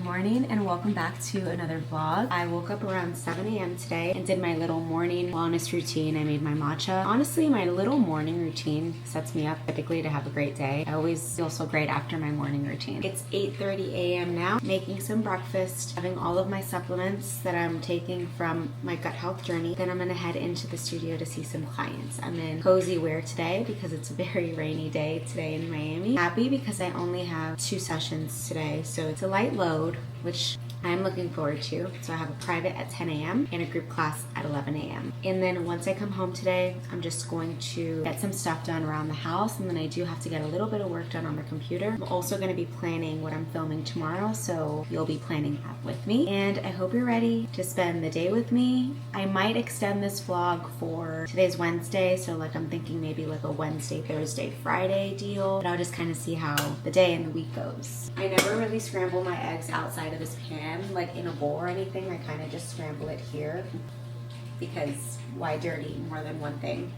Good morning and welcome back to another vlog. I woke up around 7 a.m. today and did my little morning wellness routine. I made my matcha. Honestly, my little morning routine sets me up typically to have a great day. I always feel so great after my morning routine. It's 8:30 a.m. now, making some breakfast, having all of my supplements that I'm taking from my gut health journey. Then I'm gonna head into the studio to see some clients. I'm in cozy wear today because it's a very rainy day today in Miami. Happy because I only have 2 sessions today, so it's a light load, which I'm looking forward to. So I have a private at 10 a.m. and a group class at 11 a.m. And then once I come home today, I'm just going to get some stuff done around the house, and then I do have to get a little bit of work done on the computer. I'm also going to be planning what I'm filming tomorrow, so you'll be planning that with me. And I hope you're ready to spend the day with me. I might extend this vlog for today's Wednesday, so like I'm thinking maybe like a Wednesday, Thursday, Friday deal, but I'll just kind of see how the day and the week goes. I never really scramble my eggs outside of this pan, like in a bowl or anything. I kind of just scramble it here because why dirty more than one thing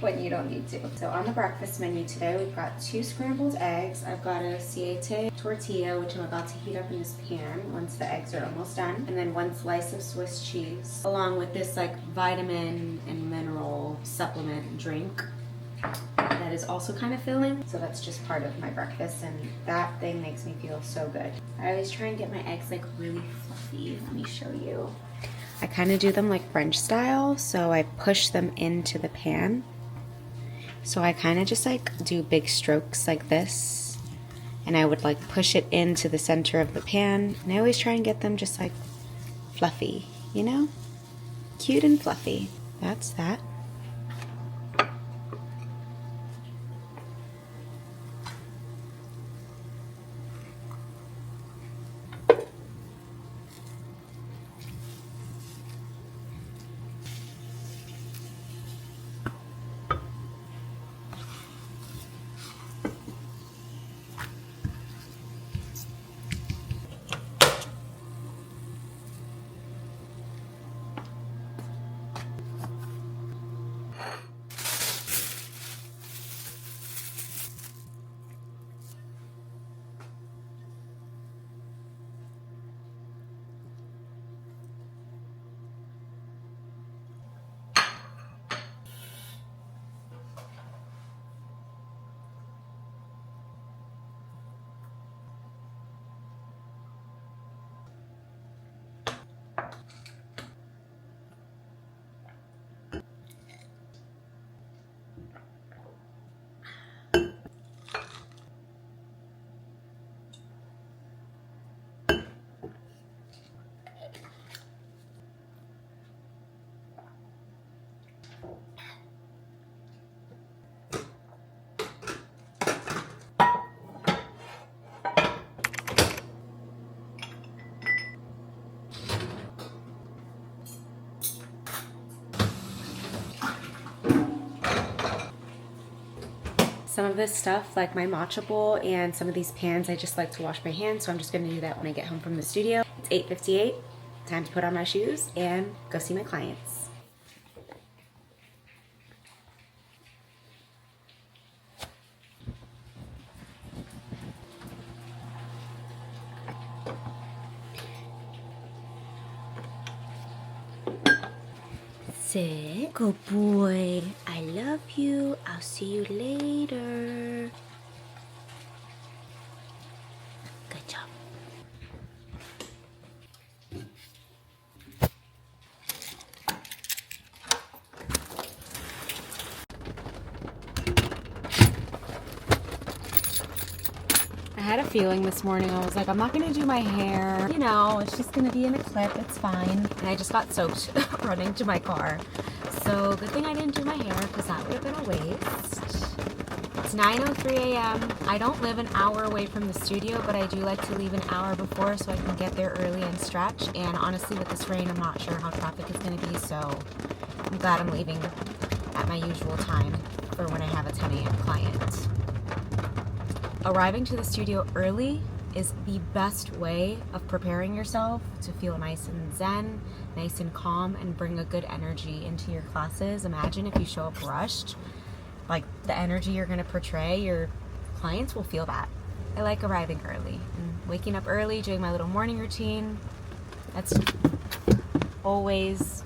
when you don't need to. So on the breakfast menu today, we've got 2 scrambled eggs. I've got a siete tortilla, which I'm about to heat up in this pan once the eggs are almost done, and then 1 slice of Swiss cheese, along with this like vitamin and mineral supplement drink that is also kind of filling. So that's just part of my breakfast, and that thing makes me feel so good. I always try and get my eggs like really fluffy. Let me show you. I kind of do them like French style, so I push them into the pan. So I kind of just like do big strokes like this, and I would like push it into the center of the pan, and I always try and get them just like fluffy, you know? Cute and fluffy. That's that. Some of this stuff, like my matcha bowl and some of these pans, I just like to wash my hands, so I'm just gonna do that when I get home from the studio. It's 8:58, time to put on my shoes and go see my clients. Sit. Good boy. I love you. I'll see you later. Good job. I had a feeling this morning. I was like, I'm not gonna do my hair. You know, it's just gonna be in a clip. It's fine. And I just got soaked running to my car. So good thing I didn't do my hair because that would have been a waste. It's 9:03 a.m. I don't live an hour away from the studio, but I do like to leave an hour before so I can get there early and stretch. And honestly, with this rain, I'm not sure how traffic is gonna be, so I'm glad I'm leaving at my usual time for when I have a 10 a.m. client. Arriving to the studio early is the best way of preparing yourself to feel nice and zen, nice and calm, and bring a good energy into your classes. Imagine if you show up rushed, like the energy you're going to portray, your clients will feel that. I like arriving early and waking up early, doing my little morning routine. That's always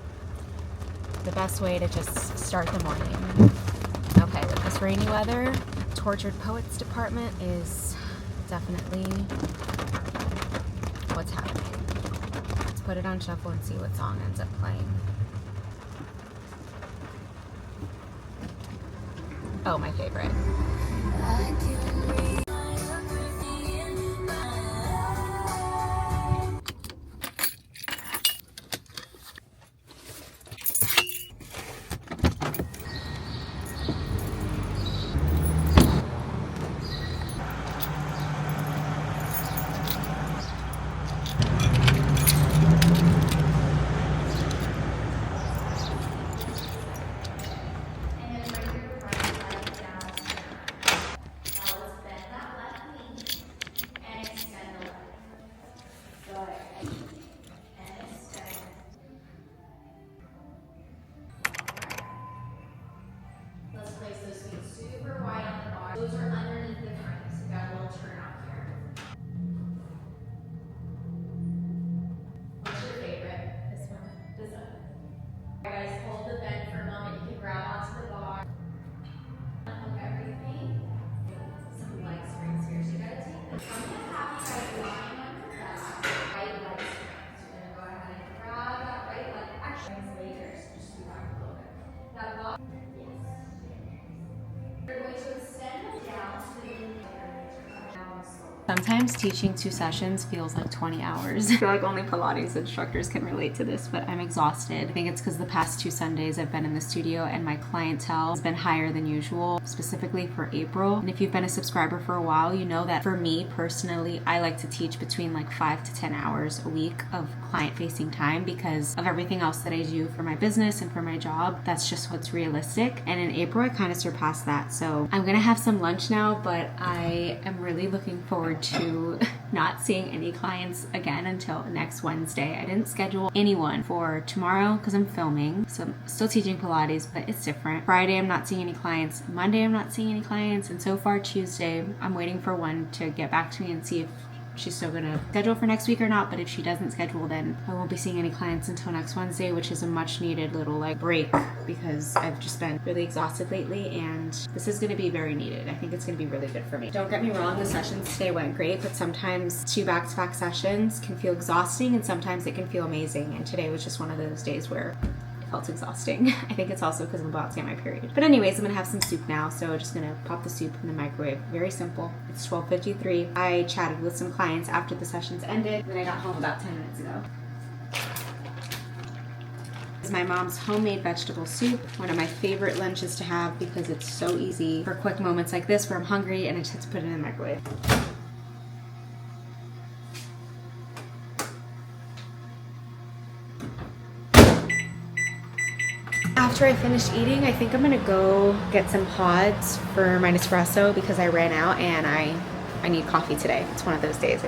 the best way to just start the morning. Okay, with this rainy weather, Tortured Poets department is definitely what's happening. Let's put it on shuffle and see what song ends up playing. Oh, my favorite. Sometimes teaching 2 sessions feels like 20 hours. I feel like only Pilates instructors can relate to this, but I'm exhausted. I think it's because the past 2 Sundays I've been in the studio and my clientele has been higher than usual, specifically for April. And if you've been a subscriber for a while, you know that for me personally, I like to teach between like 5 to 10 hours a week of client-facing time because of everything else that I do for my business and for my job. That's just what's realistic. And in April, I kind of surpassed that. So I'm gonna have some lunch now, but I am really looking forward to not seeing any clients again until next Wednesday. I didn't schedule anyone for tomorrow because I'm filming, so I'm still teaching Pilates, but it's different. Friday I'm not seeing any clients, Monday I'm not seeing any clients, and so far Tuesday I'm waiting for one to get back to me and see if she's still gonna schedule for next week or not. But if she doesn't schedule, then I won't be seeing any clients until next Wednesday, which is a much needed little like break because I've just been really exhausted lately, and this is gonna be very needed. I think it's gonna be really good for me. Don't get me wrong, the sessions today went great, but sometimes 2 back-to-back sessions can feel exhausting and sometimes it can feel amazing, and today was just one of those days where felt exhausting. I think it's also because I'm about to get my period. But anyways, I'm gonna have some soup now, so just gonna pop the soup in the microwave. Very simple. It's 12:53. I chatted with some clients after the sessions ended, and then I got home about 10 minutes ago. This is my mom's homemade vegetable soup, one of my favorite lunches to have because it's so easy for quick moments like this where I'm hungry and I just have to put it in the microwave. After I finish eating, I think I'm gonna go get some pods for my Nespresso because I ran out and I need coffee today. It's one of those days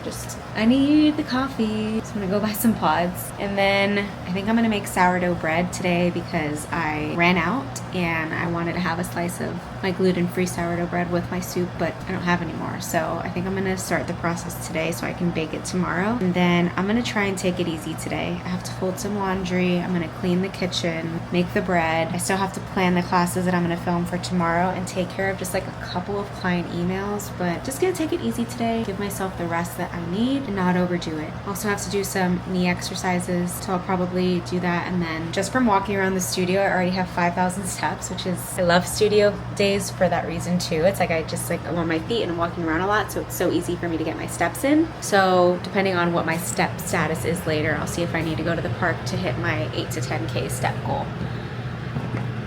I need the coffee. So I'm gonna go buy some pods. And then I think I'm gonna make sourdough bread today because I ran out and I wanted to have a slice of my gluten-free sourdough bread with my soup, but I don't have any more. So I think I'm gonna start the process today so I can bake it tomorrow. And then I'm gonna try and take it easy today. I have to fold some laundry. I'm gonna clean the kitchen, make the bread. I still have to plan the classes that I'm gonna film for tomorrow and take care of just like a couple of client emails, but just gonna take it easy today, give myself the rest that I need and not overdo it. Also have to do some knee exercises, so I'll probably do that. And then just from walking around the studio, I already have 5,000 steps, which is, I love studio days for that reason too. It's like I'm on my feet and I'm walking around a lot, so it's so easy for me to get my steps in. So depending on what my step status is later, I'll see if I need to go to the park to hit my 8 to 10K step goal.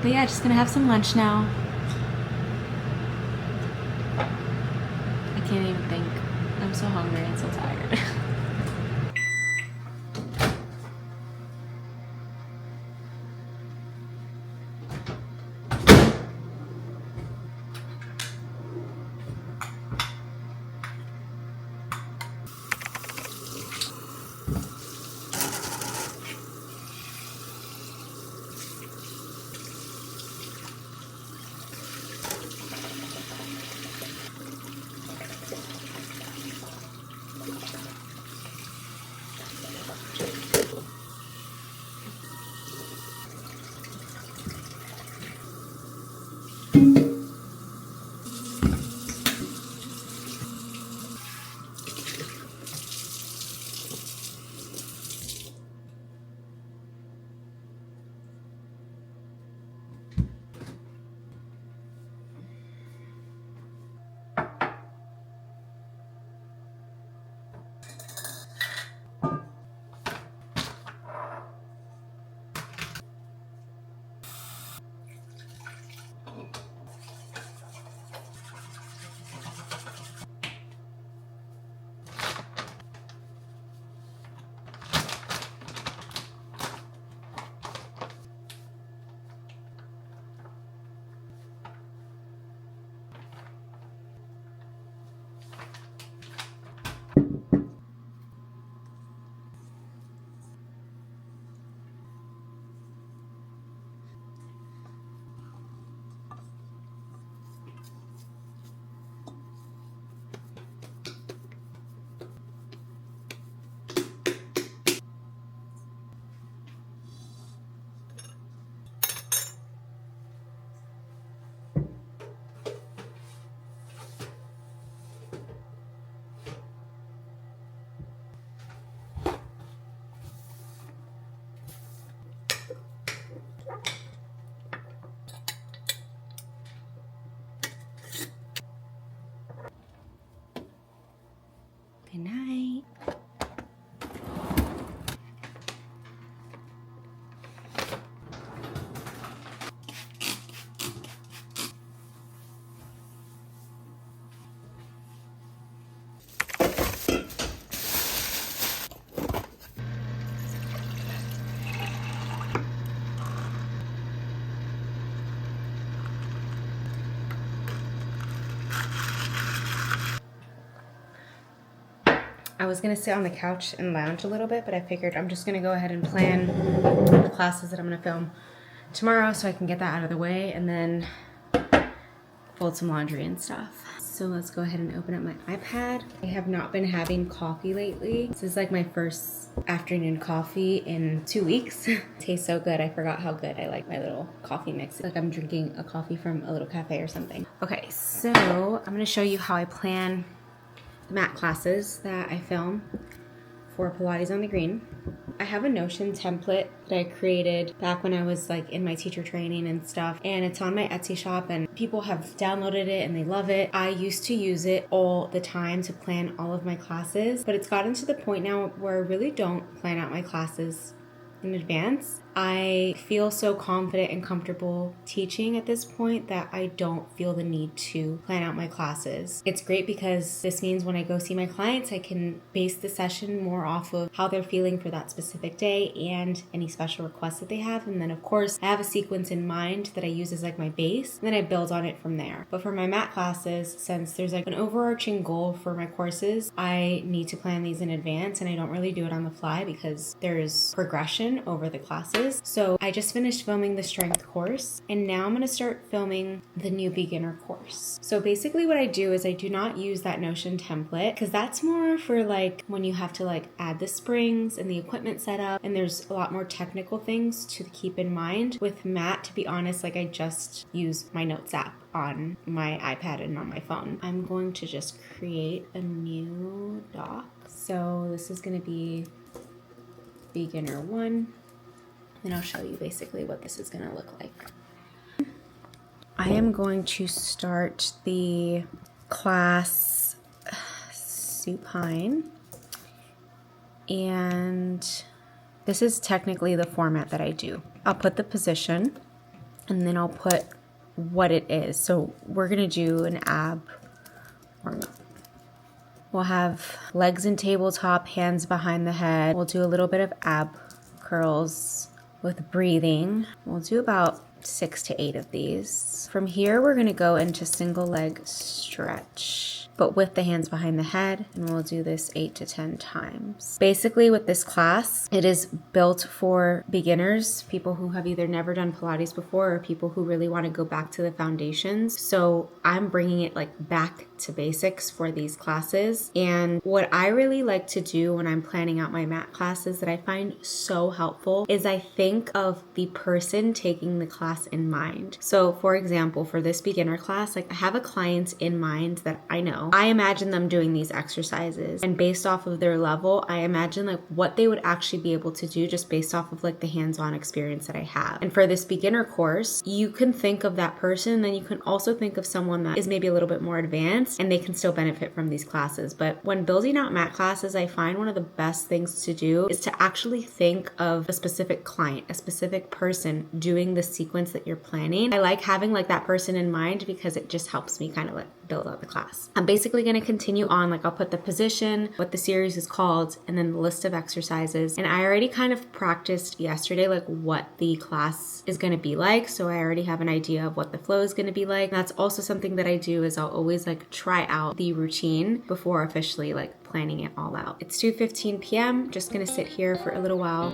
But yeah, just gonna have some lunch now. I can't even think. I'm so hungry and so tired. Good night. I was gonna sit on the couch and lounge a little bit, but I figured I'm just gonna go ahead and plan the classes that I'm gonna film tomorrow so I can get that out of the way and then fold some laundry and stuff. So let's go ahead and open up my iPad. I have not been having coffee lately. This is like my first afternoon coffee in 2 weeks. Tastes so good. I forgot how good I like my little coffee mix. Like I'm drinking a coffee from a little cafe or something. Okay, so I'm gonna show you how I plan the mat classes that I film for Pilates on the Green. I have a Notion template that I created back when I was like in my teacher training and stuff, and it's on my Etsy shop and people have downloaded it and they love it. I used to use it all the time to plan all of my classes, but it's gotten to the point now where I really don't plan out my classes in advance. I feel so confident and comfortable teaching at this point that I don't feel the need to plan out my classes. It's great because this means when I go see my clients, I can base the session more off of how they're feeling for that specific day and any special requests that they have. And then of course, I have a sequence in mind that I use as like my base, and then I build on it from there. But for my mat classes, since there's like an overarching goal for my courses, I need to plan these in advance, and I don't really do it on the fly because there's progression over the classes. So I just finished filming the strength course, and now I'm going to start filming the new beginner course. So basically what I do is I do not use that Notion template because that's more for like when you have to like add the springs and the equipment setup, and there's a lot more technical things to keep in mind. With Matt, to be honest, like I just use my notes app on my iPad and on my phone. I'm going to just create a new doc. So this is going to be beginner 1. And I'll show you basically what this is going to look like. I am going to start the class supine, and this is technically the format that I do. I'll put the position and then I'll put what it is. So we're going to do an ab warm-up. We'll have legs in tabletop, hands behind the head. We'll do a little bit of ab curls with breathing. We'll do about 6 to 8 of these. From here, we're gonna go into single leg stretch, but with the hands behind the head, and we'll do this 8 to 10 times. Basically with this class, it is built for beginners, people who have either never done Pilates before or people who really wanna go back to the foundations. So I'm bringing it like back to basics for these classes. And what I really like to do when I'm planning out my mat classes that I find so helpful is I think of the person taking the class in mind. So for example, for this beginner class, like I have a client in mind that I know. I imagine them doing these exercises, and based off of their level, I imagine like what they would actually be able to do just based off of like the hands-on experience that I have. And for this beginner course, you can think of that person, then you can also think of someone that is maybe a little bit more advanced and they can still benefit from these classes. But when building out mat classes, I find one of the best things to do is to actually think of a specific client, a specific person doing the sequence movements that you're planning. I like having like that person in mind because it just helps me kind of like build out the class. I'm basically going to continue on, like I'll put the position, what the series is called, and then the list of exercises. And I already kind of practiced yesterday like what the class is going to be like, so I already have an idea of what the flow is going to be like. And that's also something that I do, is I'll always like try out the routine before officially like planning it all out. It's 2:15 p.m. Just going to sit here for a little while.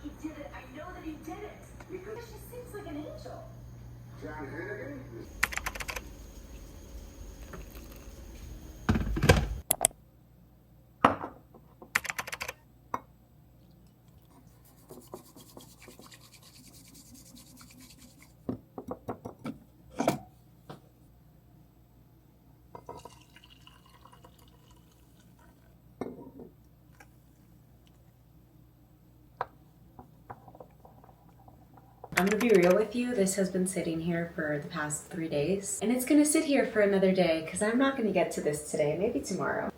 He did it. I know that he did it. Because she sings like an angel. John Hennigan? I'm gonna be real with you, this has been sitting here for the past 3 days, and it's gonna sit here for another day because I'm not gonna get to this today, maybe tomorrow.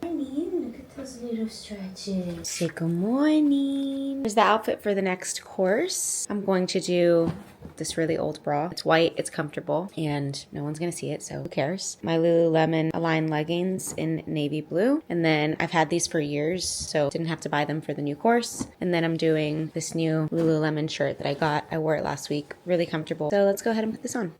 Aileen, look at those little stretches. Say good morning. Here's the outfit for the next course. I'm going to do this really old bra. It's white, it's comfortable, and no one's gonna see it, so who cares? My Lululemon Align leggings in navy blue, and then I've had these for years, so didn't have to buy them for the new course. And then I'm doing this new Lululemon shirt that I got. I wore it last week, really comfortable. So let's go ahead and put this on.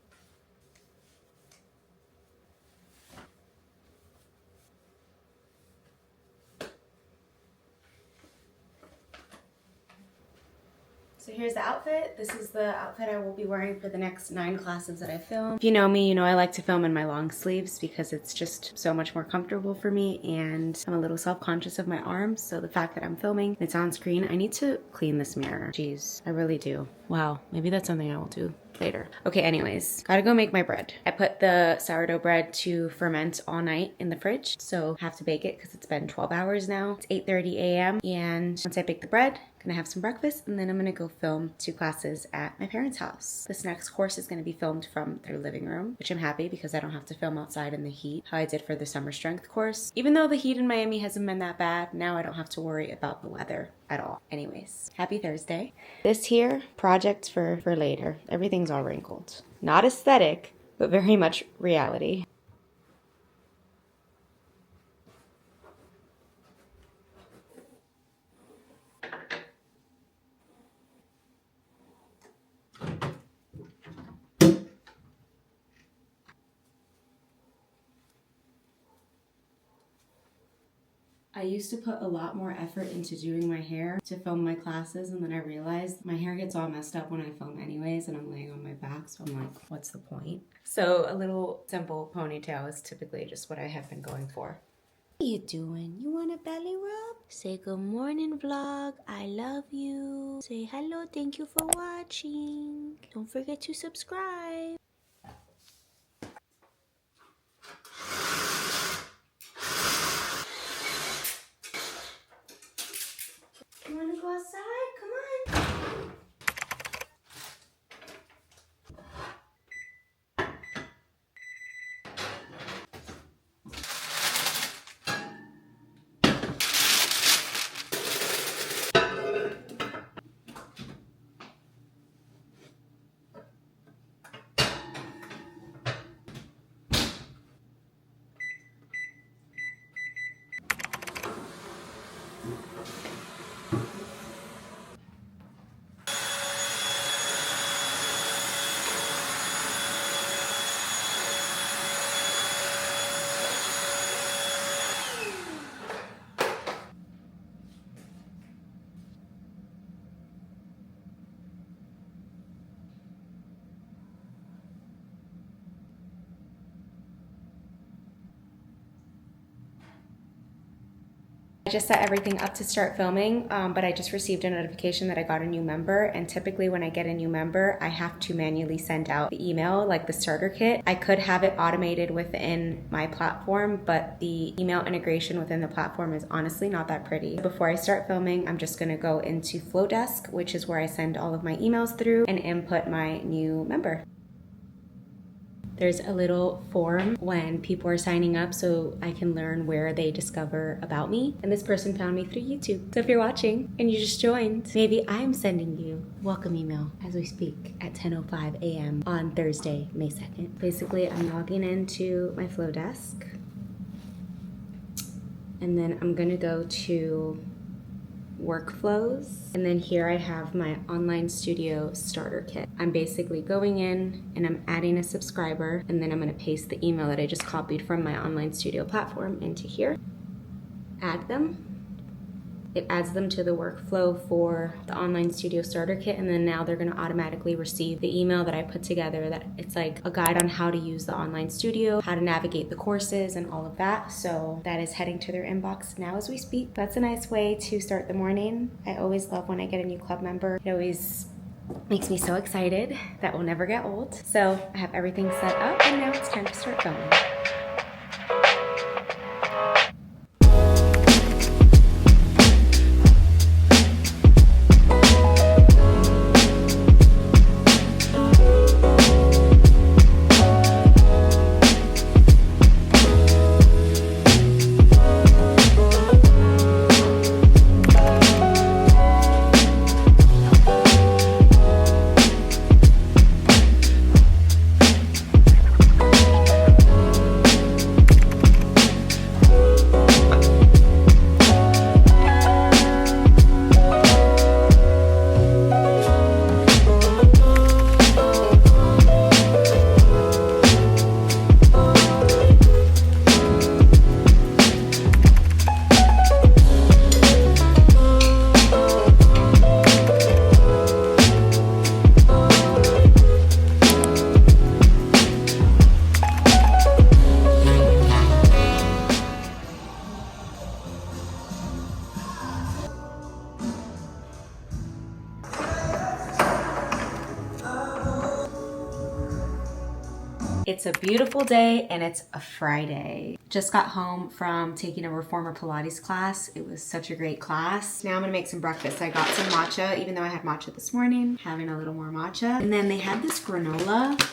So here's the outfit. This is the outfit I will be wearing for the next 9 classes that I film. If you know me, you know I like to film in my long sleeves because it's just so much more comfortable for me, and I'm a little self-conscious of my arms, so the fact that I'm filming, it's on screen, I need to clean this mirror. Jeez, I really do. Wow, maybe that's something I will do. later. Okay, anyways, gotta go make my bread. I put the sourdough bread to ferment all night in the fridge, so have to bake it because it's been 12 hours now. It's 8:30 a.m. and once I bake the bread, gonna have some breakfast, and then I'm gonna go film 2 classes at my parents' house. This next course is gonna be filmed from their living room, which I'm happy because I don't have to film outside in the heat, how I did for the summer strength course. Even though the heat in Miami hasn't been that bad, now I don't have to worry about the weather at all. Anyways, happy Thursday. This here, project for later. Everything's all wrinkled. Not aesthetic, but very much reality. I used to put a lot more effort into doing my hair to film my classes, and then I realized my hair gets all messed up when I film anyways, and I'm laying on my back, so I'm like, what's the point? So a little simple ponytail is typically just what I have been going for. What are you doing? You want a belly rub? Say good morning, vlog. I love you. Say hello, thank you for watching. Don't forget to subscribe. You want to go outside? Come on. I just set everything up to start filming, but I just received a notification that I got a new member, and typically when I get a new member, I have to manually send out the email, like the starter kit. I could have it automated within my platform, but the email integration within the platform is honestly not that pretty. Before I start filming, I'm just gonna go into Flowdesk, which is where I send all of my emails through, and input my new member. There's a little form when people are signing up so I can learn where they discover about me. And this person found me through YouTube. So if you're watching and you just joined, maybe I'm sending you a welcome email as we speak at 10:05 a.m. on Thursday, May 2nd. Basically, I'm logging into my Flowdesk. And then I'm gonna go to workflows, and then here I have my online studio starter kit. I'm basically going in and I'm adding a subscriber, and then I'm going to paste the email that I just copied from my online studio platform into here, add them. It adds them to the workflow for the online studio starter kit, and then now they're going to automatically receive the email that I put together, that it's like a guide on how to use the online studio, how to navigate the courses and all of that. So that is heading to their inbox now as we speak. That's a nice way to start the morning. I always love when I get a new club member. It always makes me so excited. That will never get old. So I have everything set up, and now it's time to start filming. It's a beautiful day and it's a Friday. Just got home from taking a reformer Pilates class. It was such a great class. Now I'm gonna make some breakfast. I got some matcha, even though I had matcha this morning, having a little more matcha. And then they had this granola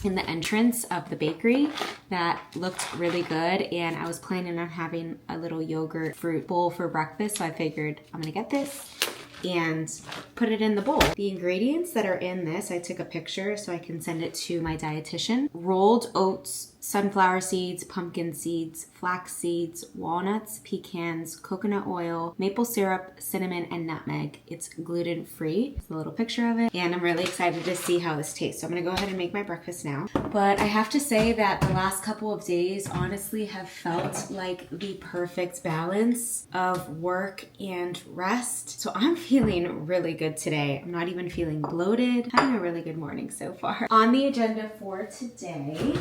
in the entrance of the bakery that looked really good, and I was planning on having a little yogurt fruit bowl for breakfast, so I figured I'm gonna get this and put it in the bowl. The ingredients that are in this, I took a picture so I can send it to my dietitian. Rolled oats, sunflower seeds, pumpkin seeds, flax seeds, walnuts, pecans, coconut oil, maple syrup, cinnamon, and nutmeg. It's gluten-free. It's a little picture of it, and I'm really excited to see how this tastes. So I'm gonna go ahead and make my breakfast now. But I have to say that the last couple of days honestly have felt like the perfect balance of work and rest. So I'm feeling really good today. I'm not even feeling bloated. Having a really good morning so far. On the agenda for today,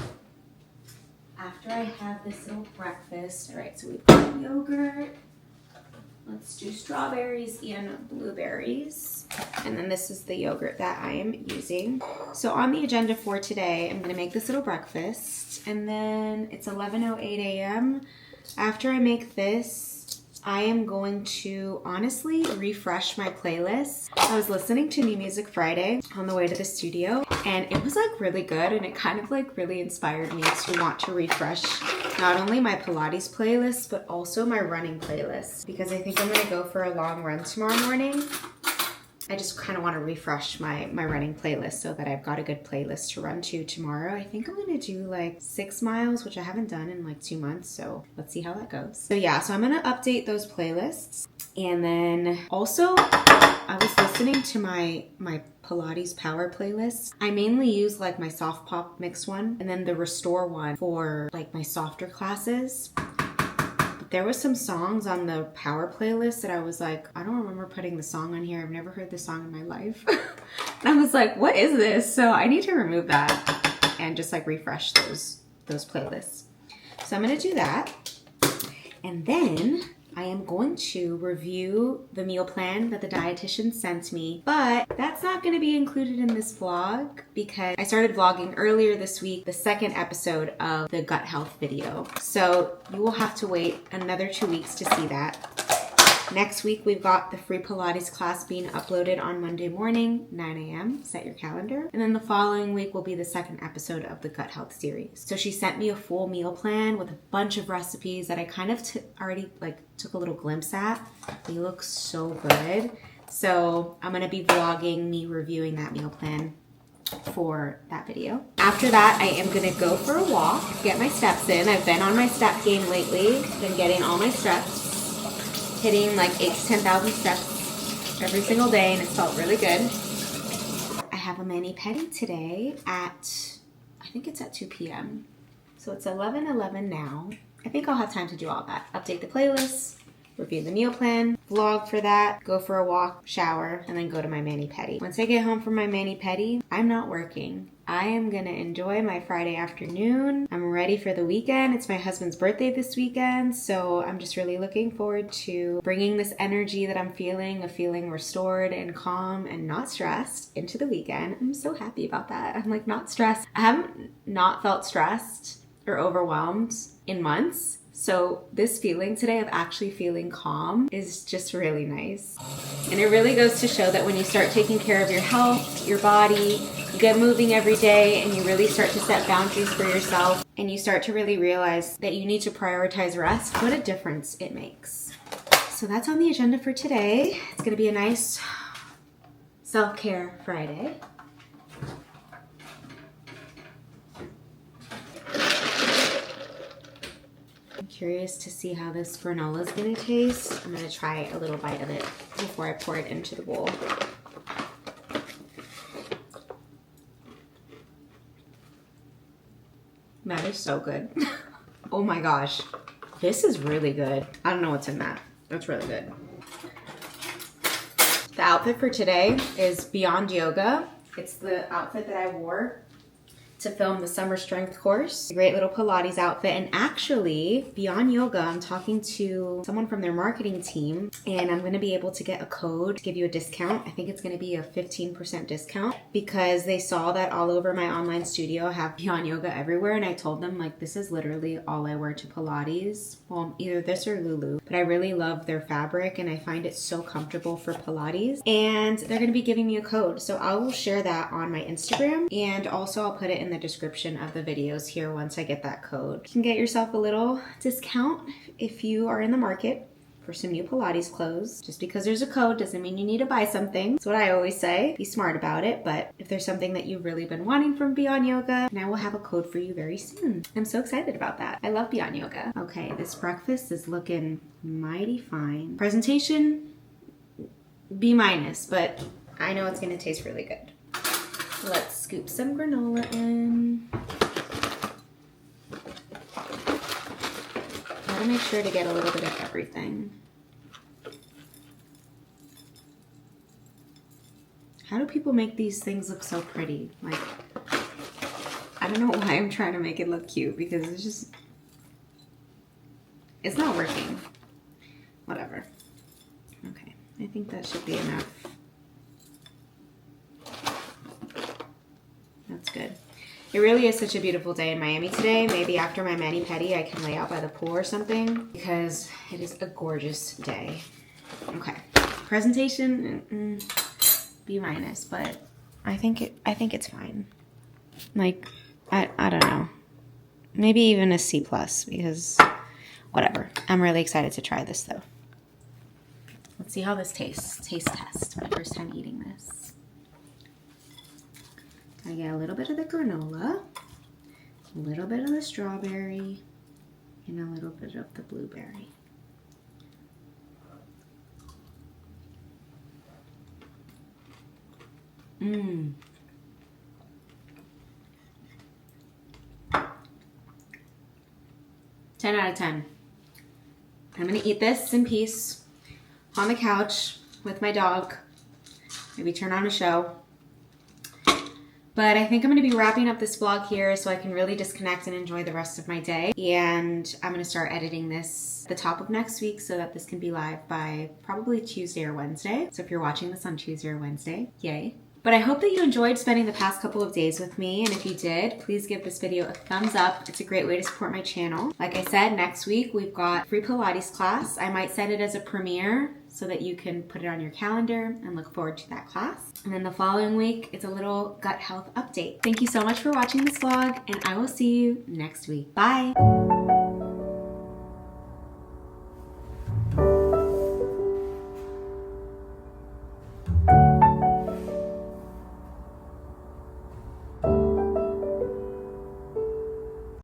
after I have this little breakfast, all right, so we've got yogurt. Let's do strawberries and blueberries. And then this is the yogurt that I am using. So on the agenda for today, I'm gonna make this little breakfast, and then it's 11:08 a.m. After I make this, I am going to honestly refresh my playlist. I was listening to New Music Friday on the way to the studio, and it was like really good, and it kind of like really inspired me to want to refresh not only my Pilates playlist, but also my running playlist, because I think I'm gonna go for a long run tomorrow morning. I just kind of want to refresh my running playlist so that I've got a good playlist to run to tomorrow. I think I'm going to do like 6 miles, which I haven't done in like 2 months. So let's see how that goes. So yeah, so I'm going to update those playlists. And then also I was listening to my Pilates power playlist. I mainly use like my soft pop mix one and then the restore one for like my softer classes. There was some songs on the power playlist that I was like, I don't remember putting the song on here. I've never heard this song in my life. And I was like, what is this? So I need to remove that and just like refresh those playlists. So I'm gonna do that. And then I am going to review the meal plan that the dietitian sent me, but that's not going to be included in this vlog because I started vlogging earlier this week, the second episode of the gut health video. So you will have to wait another 2 weeks to see that. Next week, we've got the free Pilates class being uploaded on Monday morning, 9 a.m. Set your calendar. And then the following week will be the second episode of the gut health series. So she sent me a full meal plan with a bunch of recipes that I kind of already like took a little glimpse at. They look so good. So I'm going to be vlogging me reviewing that meal plan for that video. After that, I am going to go for a walk, get my steps in. I've been on my step game lately, been getting all my steps. Hitting like 8,000 to 10,000 steps every single day, and it felt really good. I have a mani-pedi today at, I think it's at 2 p.m. So it's 11:11 now. I think I'll have time to do all that. Update the playlist, review the meal plan, vlog for that, go for a walk, shower, and then go to my mani-pedi. Once I get home from my mani-pedi, I'm not working. I am gonna enjoy my Friday afternoon. I'm ready for the weekend. It's my husband's birthday this weekend, so I'm just really looking forward to bringing this energy that I'm feeling, of feeling restored and calm and not stressed, into the weekend. I'm so happy about that. I'm like not stressed. I haven't not felt stressed or overwhelmed in months. So this feeling today of actually feeling calm is just really nice. And it really goes to show that when you start taking care of your health, your body, you get moving every day, and you really start to set boundaries for yourself, and you start to really realize that you need to prioritize rest, what a difference it makes. So that's on the agenda for today. It's gonna be a nice self-care Friday. I'm curious to see how this granola is going to taste. I'm going to try a little bite of it before I pour it into the bowl. That is so good. Oh my gosh. This is really good. I don't know what's in that. That's really good. The outfit for today is Beyond Yoga. It's the outfit that I wore to film the summer strength course. A great little Pilates outfit. And actually, Beyond Yoga, I'm talking to someone from their marketing team, and I'm gonna be able to get a code to give you a discount. I think it's gonna be a 15% discount because they saw that all over my online studio I have Beyond Yoga everywhere, and I told them like, this is literally all I wear to Pilates. Well, either this or Lulu, but I really love their fabric and I find it so comfortable for Pilates, and they're gonna be giving me a code. So I will share that on my Instagram, and also I'll put it in the description of the videos here once I get that code. You can get yourself a little discount if you are in the market for some new Pilates clothes. Just because there's a code doesn't mean you need to buy something. That's what I always say. Be smart about it, but if there's something that you've really been wanting from Beyond Yoga, now we'll have a code for you very soon. I'm so excited about that. I love Beyond Yoga. Okay, this breakfast is looking mighty fine. Presentation, B-, but I know it's gonna taste really good. Let's scoop some granola in. Gotta make sure to get a little bit of everything. How do people make these things look so pretty? Like, I don't know why I'm trying to make it look cute because it's not working. Whatever. Okay, I think that should be enough. That's good. It really is such a beautiful day in Miami today. Maybe after my mani-pedi I can lay out by the pool or something because it is a gorgeous day. Okay, presentation, B-, but I think it's fine. Like, I don't know. Maybe even a C+ because whatever. I'm really excited to try this though. Let's see how this tastes. Taste test. My first time eating this. I get a little bit of the granola, a little bit of the strawberry, and a little bit of the blueberry. Mmm. 10 out of 10. I'm gonna eat this in peace on the couch with my dog. Maybe turn on a show. But I think I'm going to be wrapping up this vlog here so I can really disconnect and enjoy the rest of my day. And I'm going to start editing this at the top of next week so that this can be live by probably Tuesday or Wednesday. So if you're watching this on Tuesday or Wednesday, yay. But I hope that you enjoyed spending the past couple of days with me. And if you did, please give this video a thumbs up. It's a great way to support my channel. Like I said, next week we've got free Pilates class. I might set it as a premiere so that you can put it on your calendar and look forward to that class. And then the following week, it's a little gut health update. Thank you so much for watching this vlog, and I will see you next week. Bye.